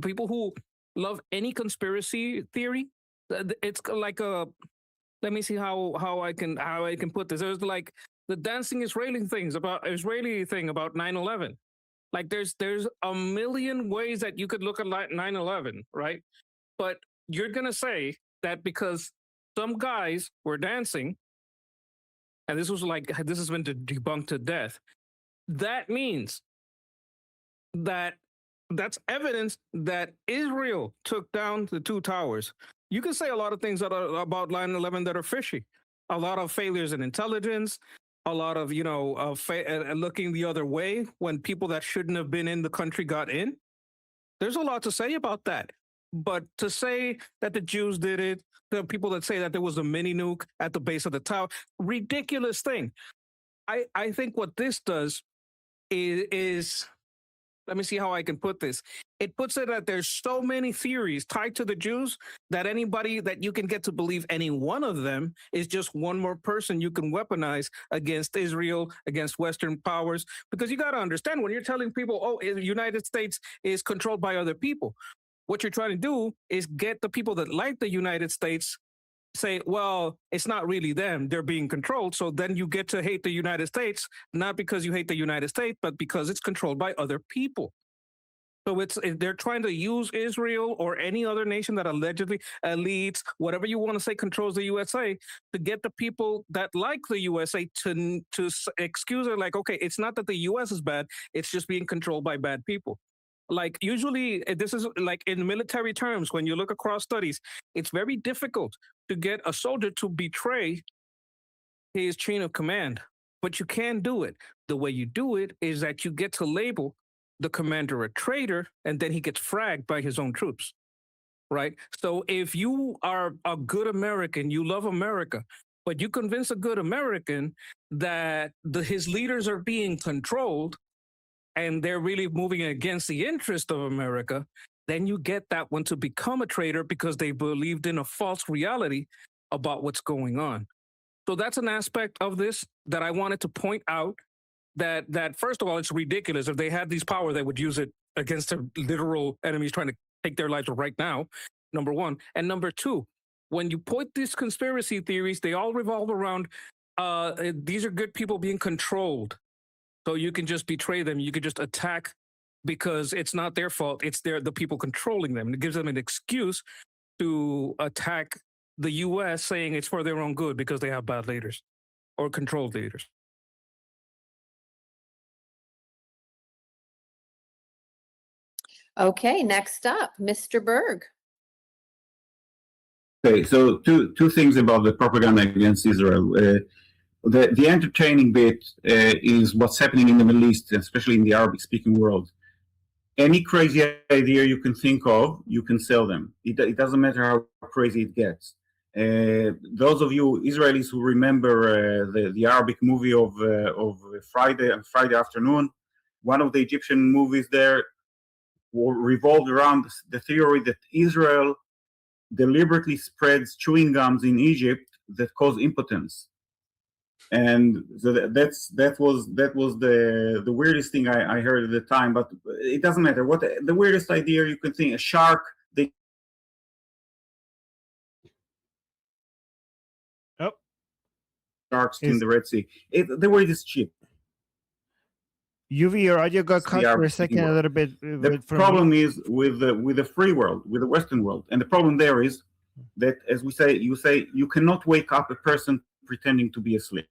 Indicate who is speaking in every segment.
Speaker 1: people who love any conspiracy theory, it's like a, let me see how I can put this. There's like the dancing Israeli thing about 9/11. Like there's a million ways that you could look at 9/11, right? But you're gonna say that because some guys were dancing, and this has been debunked to death. That means that that's evidence that Israel took down the two towers. You can say a lot of things about 9/11 that are fishy. A lot of failures in intelligence, a lot of looking the other way when people that shouldn't have been in the country got in. There's a lot to say about that. But to say that the Jews did it, the people that say that there was a mini nuke at the base of the tower, ridiculous thing. I think what this does is let me see how I can put this. It puts it that there's so many theories tied to the Jews that anybody that you can get to believe any one of them is just one more person you can weaponize against Israel, against Western powers. Because you got to understand, when you're telling people, oh, the United States is controlled by other people, what you're trying to do is get the people that like the United States say, well, it's not really them, they're being controlled. So then you get to hate the United States, not because you hate the United States, but because it's controlled by other people. So they're trying to use Israel or any other nation that allegedly elites, whatever you want to say, controls the USA, to get the people that like the USA to excuse it. Like, okay, it's not that the US is bad; it's just being controlled by bad people. Like usually, this is like in military terms. When you look across studies, it's very difficult to get a soldier to betray his chain of command, but you can do it. The way you do it is that you get to label the commander a traitor, and then he gets fragged by his own troops, right? So if you are a good American, you love America, but you convince a good American that his leaders are being controlled and they're really moving against the interest of America, then you get that one to become a traitor because they believed in a false reality about what's going on. So that's an aspect of this that I wanted to point out, that first of all, it's ridiculous. If they had these power, they would use it against their literal enemies trying to take their lives right now, number one. And number two, when you put these conspiracy theories, they all revolve around these are good people being controlled. So you can just betray them. You can just attack because it's not their fault. It's the people controlling them. And it gives them an excuse to attack the US, saying it's for their own good because they have bad leaders or controlled leaders.
Speaker 2: Okay, next up, Mr. Berg.
Speaker 3: Okay, so two things about the propaganda against Israel. The entertaining bit is what's happening in the Middle East, especially in the Arabic-speaking world. Any crazy idea you can think of, you can sell them. It doesn't matter how crazy it gets. Those of you Israelis who remember the Arabic movie of Friday afternoon, one of the Egyptian movies there revolved around the theory that Israel deliberately spreads chewing gums in Egypt that cause impotence. And so that was the weirdest thing I heard at the time, but it doesn't matter. What the weirdest idea you could think, a shark, they
Speaker 4: Oh,
Speaker 3: sharks in the Red Sea. The weirdest shit.
Speaker 4: UV, your audio got cut for a second a little bit.
Speaker 3: The problem is with the free world, with the Western world, and the problem there is that, as we say, you cannot wake up a person pretending to be asleep.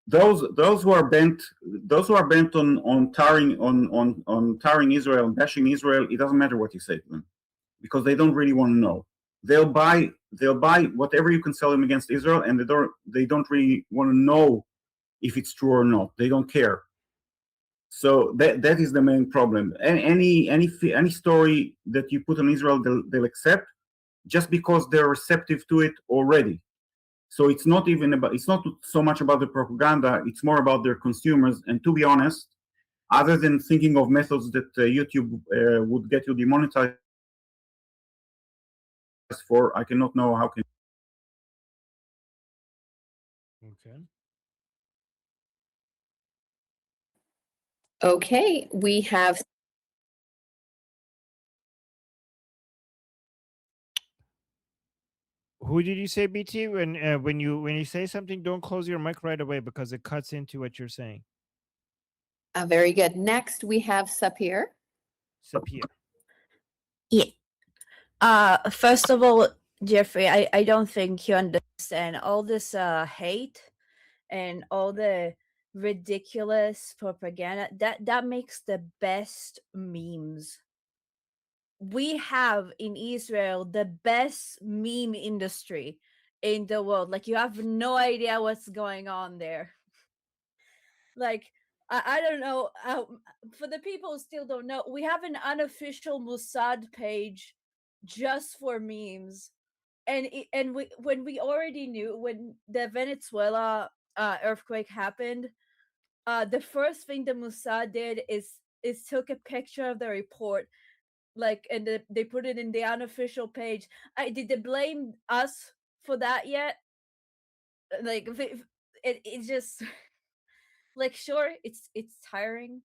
Speaker 3: Those who are bent on tarring Israel, bashing Israel, it doesn't matter what you say to them, because they don't really want to know. They'll buy whatever you can sell them against Israel, and they don't really want to know if it's true or not. They don't care. So that is the main problem. Any story that you put on Israel, they'll accept, just because they're receptive to it already. So it's not so much about the propaganda, it's more about their consumers. And to be honest, other than thinking of methods that YouTube would get you demonetized for, I cannot know how can.
Speaker 4: Okay.
Speaker 2: Okay, we have
Speaker 4: Who did you say, BT? When you say something, don't close your mic right away because it cuts into what you're saying.
Speaker 2: Very good. Next, we have Sapir.
Speaker 4: Sapir.
Speaker 5: Yeah. First of all, Jeffrey, I don't think you understand all this hate and all the ridiculous propaganda that makes the best memes. We have in Israel the best meme industry in the world. Like, you have no idea what's going on there. Like, I don't know. For the people who still don't know, we have an unofficial Mossad page just for memes. And when we already knew, when the Venezuela earthquake happened, the first thing the Mossad did is took a picture of the report, like, and they put it in the unofficial page. Did they blame us for that yet? Like, it just like, sure, it's tiring.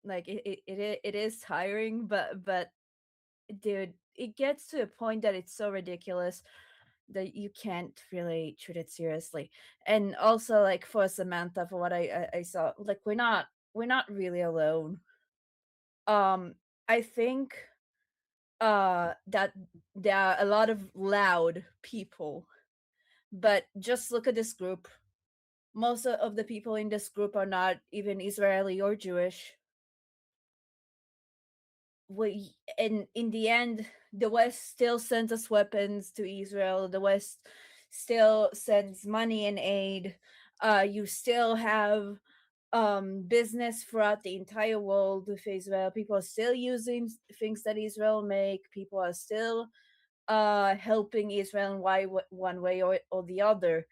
Speaker 5: Like, it is tiring, but dude, it gets to a point that it's so ridiculous that you can't really treat it seriously. And also, like, for Samantha, for what I saw, like, we're not really alone. I think that there are a lot of loud people, but just look at this group. Most of the people in this group are not even Israeli or Jewish. And in the end, the West still sends us weapons to Israel. The West still sends money and aid. You still have business throughout the entire world with Israel. People are still using things that Israel make. People are still helping Israel in one way or the other.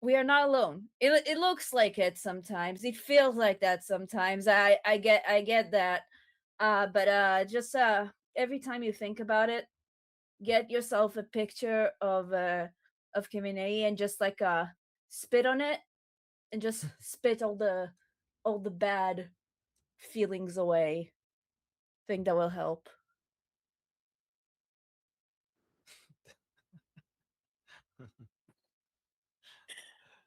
Speaker 5: We are not alone. It looks like it sometimes. It feels like that sometimes. I get that. But just every time you think about it, get yourself a picture of Khamenei and just like spit on it and just spit all the bad feelings away. Think that will help.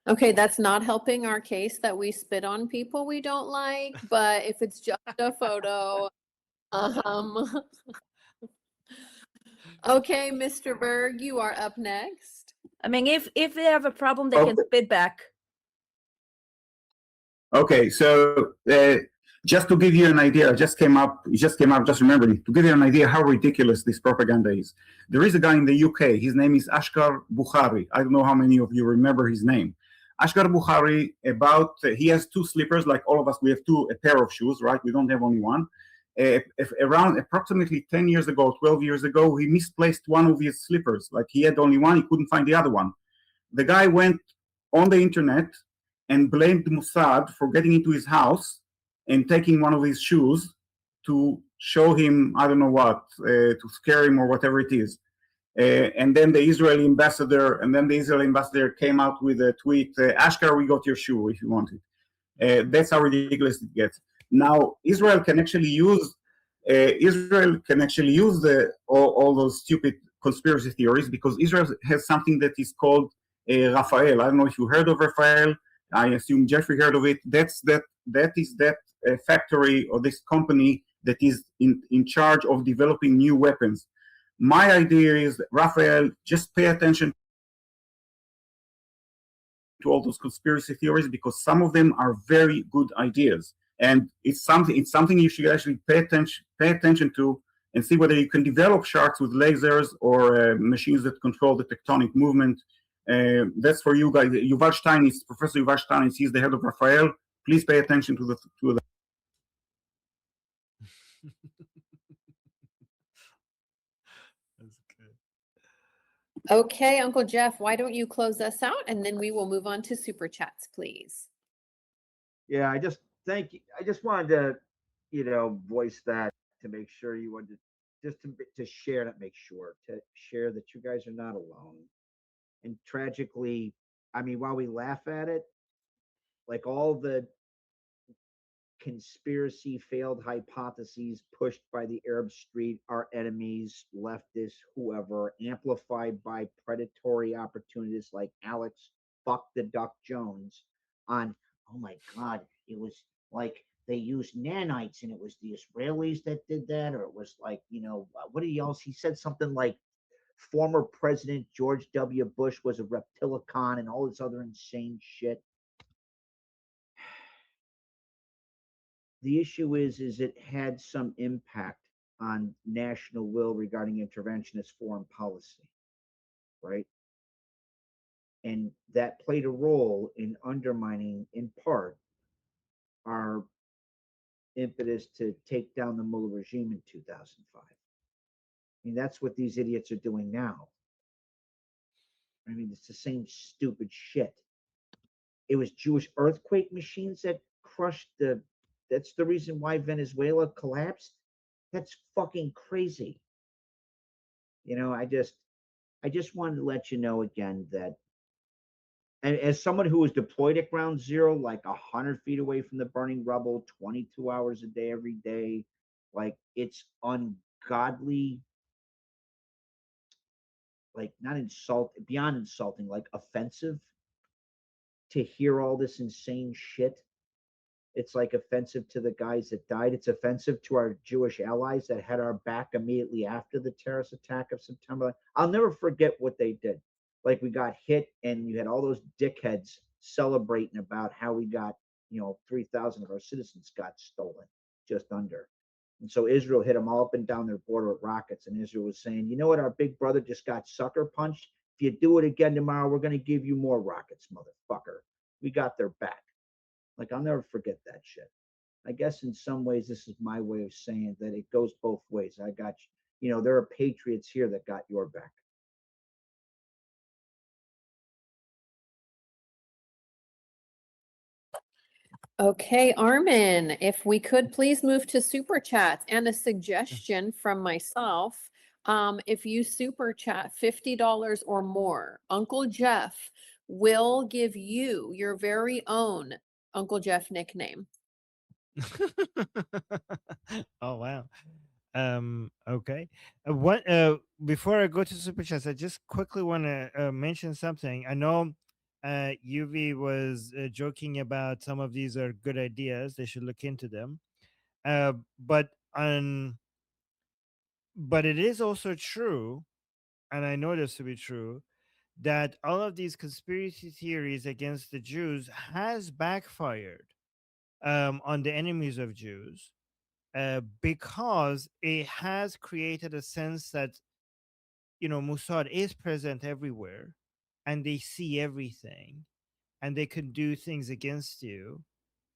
Speaker 2: Okay, that's not helping our case that we spit on people we don't like, but if it's just a photo, okay, Mr. Berg, you are up next.
Speaker 5: I mean, if they have a problem, they can spit back.
Speaker 3: Okay, so just to give you an idea, it just came up, just remembered, to give you an idea how ridiculous this propaganda is. There is a guy in the UK, his name is Ashkar Bukhari. I don't know how many of you remember his name. Ashkar Bukhari, he has two slippers, like all of us, we have a pair of shoes, right? We don't have only one. Around approximately 10 years ago, 12 years ago, he misplaced one of his slippers. Like, he had only one, he couldn't find the other one. The guy went on the internet and blamed Mossad for getting into his house and taking one of his shoes to show him, I don't know what, to scare him or whatever it is. And then the Israeli ambassador came out with a tweet, Ashkar, we got your shoe if you want it. That's how ridiculous it gets. Now, Israel can actually use all those stupid conspiracy theories, because Israel has something that is called Rafael. I don't know if you heard of Rafael. I assume Jeffrey heard of it. That is that factory or this company that is in charge of developing new weapons. My idea is, Rafael, just pay attention to all those conspiracy theories, because some of them are very good ideas, and it's something you should actually pay attention to, and see whether you can develop sharks with lasers or machines that control the tectonic movement. That's for you guys. Professor Yuval Steinitz, he's the head of Rafael. Please pay attention to the.
Speaker 4: That's good.
Speaker 2: Okay, Uncle Jeff, why don't you close us out and then we will move on to super chats, please.
Speaker 6: Yeah, I just wanted to, voice that, to make sure you wanted to share, not make sure, to share that you guys are not alone. And tragically, I mean, while we laugh at it, like all the conspiracy, failed hypotheses pushed by the Arab Street, our enemies, leftists, whoever, amplified by predatory opportunities like Alex Fuck the Duck Jones on, oh my God, it was like they used nanites and it was the Israelis that did that, or it was like, what did he else? He said something like former President George W. Bush was a reptilicon and all this other insane shit. The issue is it had some impact on national will regarding interventionist foreign policy, right? And that played a role in undermining, in part, our impetus to take down the Mullah regime in 2005. I mean, that's what these idiots are doing now. I mean, it's the same stupid shit. It was Jewish earthquake machines that crushed the. That's the reason why Venezuela collapsed. That's fucking crazy. I just wanted to let you know again that, and as someone who was deployed at ground zero, like 100 feet away from the burning rubble, 22 hours a day, every day, like it's ungodly, like not beyond insulting, like offensive to hear all this insane shit. It's like offensive to the guys that died. It's offensive to our Jewish allies that had our back immediately after the terrorist attack of September. I'll never forget what they did. Like we got hit and you had all those dickheads celebrating about how we got, 3,000 of our citizens got stolen, just under. And so Israel hit them all up and down their border with rockets. And Israel was saying, you know what? Our big brother just got sucker punched. If you do it again tomorrow, we're going to give you more rockets, motherfucker. We got their back. Like, I'll never forget that shit. I guess in some ways, this is my way of saying that it goes both ways. I got you. There are patriots here that got your back.
Speaker 2: Okay, Armin, if we could please move to super chats, and a suggestion from myself. If you super chat $50 or more, Uncle Jeff will give you your very own Uncle Jeff nickname.
Speaker 4: Oh wow. Okay. What before I go to super chats, I just quickly want to mention something. I know UV was joking about some of these are good ideas. They should look into them. But on but it is also true, and I know this to be true, that all of these conspiracy theories against the Jews has backfired on the enemies of Jews, because it has created a sense that Mossad is present everywhere, and they see everything, and they can do things against you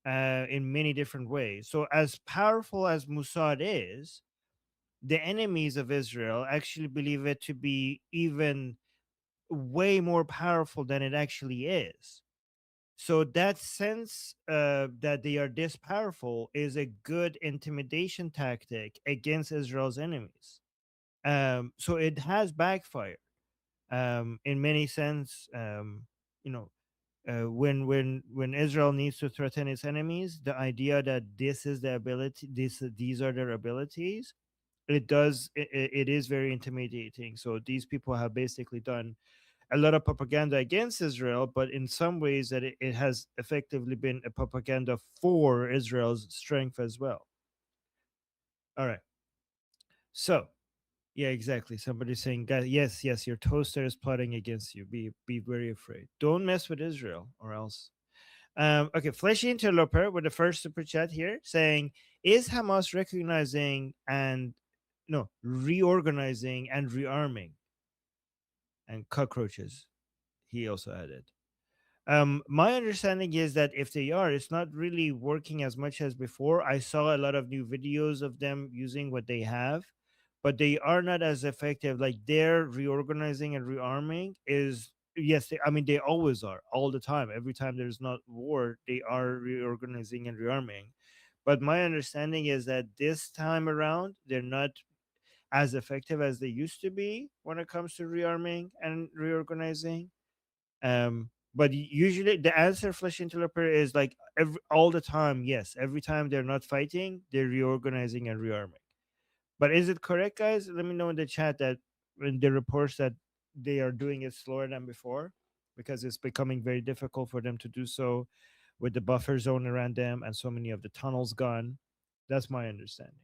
Speaker 4: in many different ways. So, as powerful as Mossad is, the enemies of Israel actually believe it to be even way more powerful than it actually is. So that sense that they are this powerful is a good intimidation tactic against Israel's enemies. So it has backfired in many sense. When Israel needs to threaten its enemies, the idea that this is the ability, these are their abilities, it is very intimidating. So these people have basically done a lot of propaganda against Israel, but in some ways that it has effectively been a propaganda for Israel's strength as well. All right. So, yeah, exactly. Somebody's saying, "Guys, yes, your toaster is plotting against you. Be very afraid. Don't mess with Israel, or else." Okay, Fleshy Interloper with the first super chat here saying, "Is Hamas recognizing and no reorganizing and rearming?" And cockroaches, he also added. My understanding is that if they are, it's not really working as much as before. I saw a lot of new videos of them using what they have, but they are not as effective. Like their reorganizing and rearming is, yes, I mean, they always are, all the time. Every time there's not war, they are reorganizing and rearming. But my understanding is that this time around, they're not as effective as they used to be when it comes to rearming and reorganizing. But usually the answer, Flesh Interloper, is like all the time. Yes, every time they're not fighting, they're reorganizing and rearming. But is it correct, guys? Let me know in the chat that in the reports that they are doing it slower than before because it's becoming very difficult for them to do so with the buffer zone around them and so many of the tunnels gone. That's my understanding.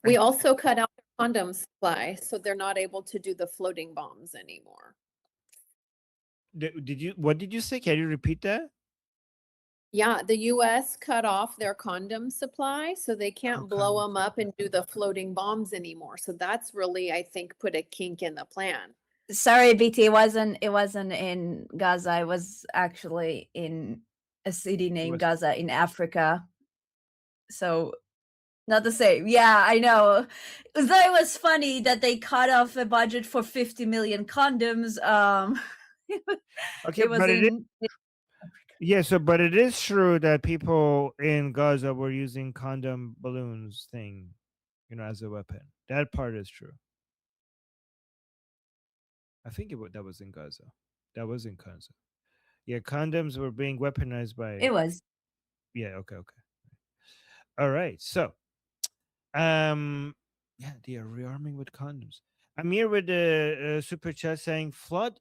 Speaker 2: We also cut out the condom supply, so they're not able to do the floating bombs anymore.
Speaker 4: Did you? What did you say? Can you repeat that?
Speaker 2: Yeah, the US cut off their condom supply, so they can't blow them up and do the floating bombs anymore. So that's really, I think, put a kink in the plan.
Speaker 5: Sorry, BT, it wasn't in Gaza. It was actually in a city named Gaza in Africa. So not the same. Yeah, I know. Though it was funny that they cut off a budget for 50 million condoms.
Speaker 4: Okay,
Speaker 5: it was
Speaker 4: but
Speaker 5: in
Speaker 4: yeah, so but it is true that people in Gaza were using condom balloons thing, as a weapon. That part is true. I think that was in Gaza. That was in Gaza. Yeah, condoms were being weaponized by.
Speaker 5: It was.
Speaker 4: Yeah. Okay. All right. So, yeah, they are rearming with condoms. Amir with the super chat saying flood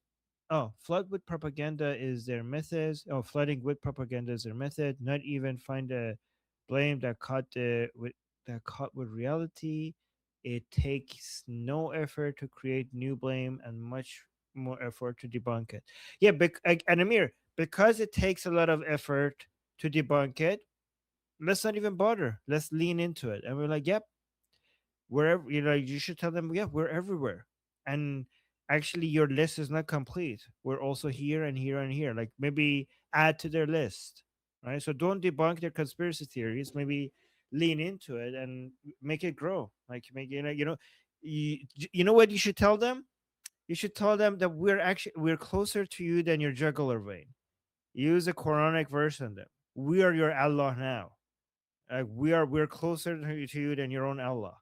Speaker 4: with propaganda is their method. Oh, flooding with propaganda is their method. Not even find a blame that caught with reality. It takes no effort to create new blame and much more effort to debunk it. Yeah, and Amir, because it takes a lot of effort to debunk it, let's not even bother. Let's lean into it. And we're like, yep, wherever, you should tell them, yeah, we're everywhere. And actually, your list is not complete. We're also here and here and here. Like maybe add to their list, right? So don't debunk their conspiracy theories. Maybe lean into it and make it grow. Like make you know what you should tell them? You should tell them that we're closer to you than your jugular vein. Use a Quranic verse on them. We are your Allah now. We're closer to you than your own Allah.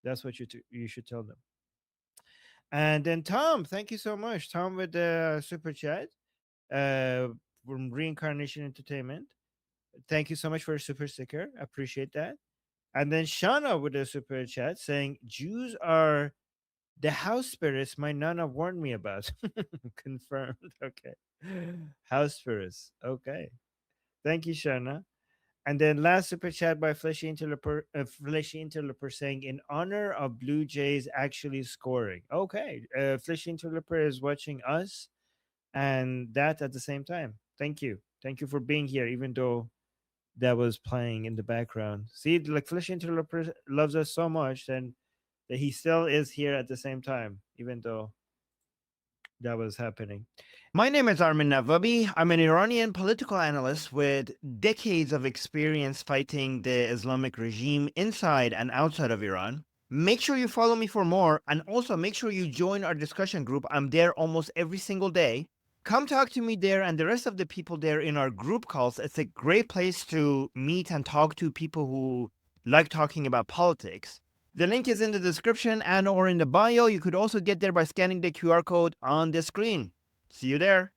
Speaker 4: That's what you should tell them. And then Tom, thank you so much. Tom with the super chat from Reincarnation Entertainment. Thank you so much for your super sticker. Appreciate that. And then Shana with the super chat saying Jews are the house spirits my nana warned me about. Confirmed. Okay. House spirits. Okay. Thank you, Shana. And then last super chat by Fleshy Interloper saying, in honor of Blue Jays actually scoring. Okay. Fleshy Interloper is watching us and that at the same time. Thank you. Thank you for being here, even though that was playing in the background. See, like Fleshy Interloper loves us so much and that he still is here at the same time, even though that was happening.
Speaker 7: My name is Armin Navabi. I'm an Iranian political analyst with decades of experience fighting the Islamic regime inside and outside of Iran. Make sure you follow me for more, and also make sure you join our discussion group. I'm there almost every single day. Come talk to me there and the rest of the people there in our group calls. It's a great place to meet and talk to people who like talking about politics. The link is in the description and or in the bio. You could also get there by scanning the QR code on the screen. See you there.